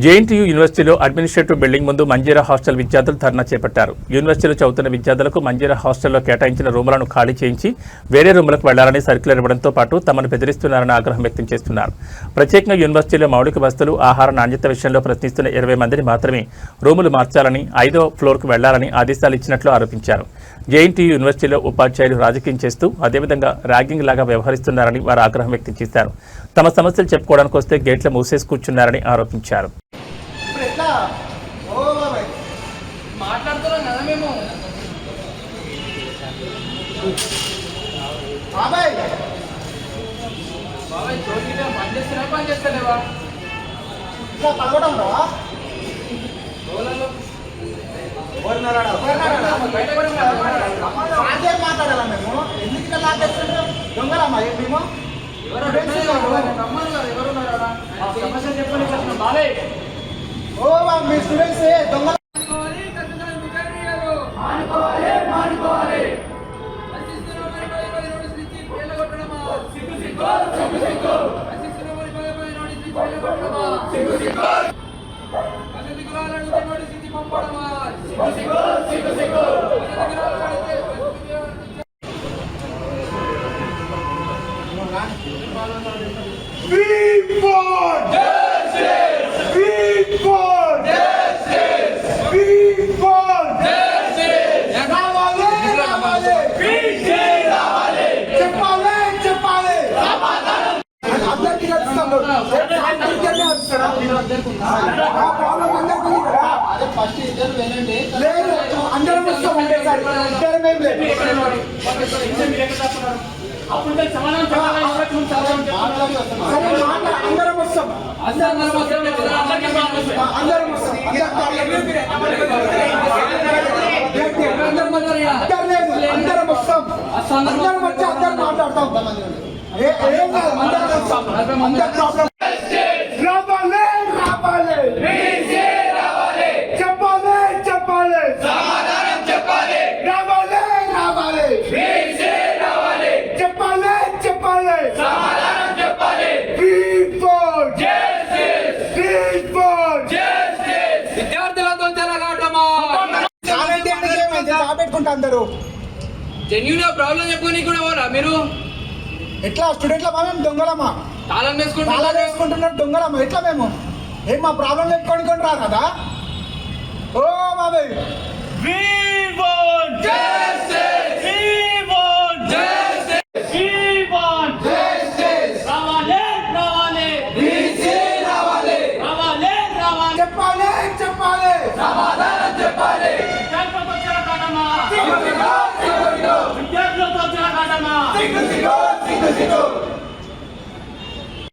JNTU యూనివర్సిటీలో administrative building ముందు Manjira hostel విద్యార్థులు ధర్నా చేపట్టారు. యూనివర్సిటీలో చదువుతున్న విద్యార్థులకు మంజీరా హాస్టల్లో కేటాయించిన రూములను ఖాళీ చేయించి వేరే రూములకు వెళ్లాలని సర్క్యులర్ ఇవ్వడంతో పాటు తమను బెదిరిస్తున్నారని ఆగ్రహం వ్యక్తం చేస్తున్నారు. ప్రత్యేకంగా యూనివర్సిటీలో మౌలిక వసతులు, ఆహార నాణ్యత విషయంలో ప్రశ్నిస్తున్న 20 మందిని మాత్రమే రూములు మార్చాలని, 5వ ఫ్లోర్కు వెళ్లాలని ఆదేశాలు ఇచ్చినట్లు ఆరోపించారు. జేఎన్టీయూ యూనివర్సిటీలో ఉపాధ్యాయులు రాజకీయం చేస్తూ అదేవిధంగా ర్యాగింగ్ లాగా వ్యవహరిస్తున్నారని వారు ఆగ్రహం వ్యక్తం చేశారు. తమ సమస్యలు చెప్పుకోవడానికి వస్తే గేట్లు మూసేసి కూర్చున్నారని ఆరోపించారు. మాట్లాడాలా మేము ఎందుకు లాగేస్తున్నాం? దొంగలమ్మా మేము మీ స్టూడెంట్స్ దొంగ ఫస్ట్ ఇద్దరు వినండి, అందరం వస్తాం. అందరం వచ్చి అందరం మాట్లాడతాం. అందరూ జెన్యూన్ ప్రాబ్లం చెప్పుకొని కూడా పోరా మీరు? ఎట్లా స్టూడెంట్ల మేము దొంగలమా? తాళం వేసుకుంటున్నారు దొంగలమా? ఎట్లా మేము ఏం మా ప్రాబ్లం చెప్పుకొని రా కదా? ఓ బాబాయ్ చెప్పాలి.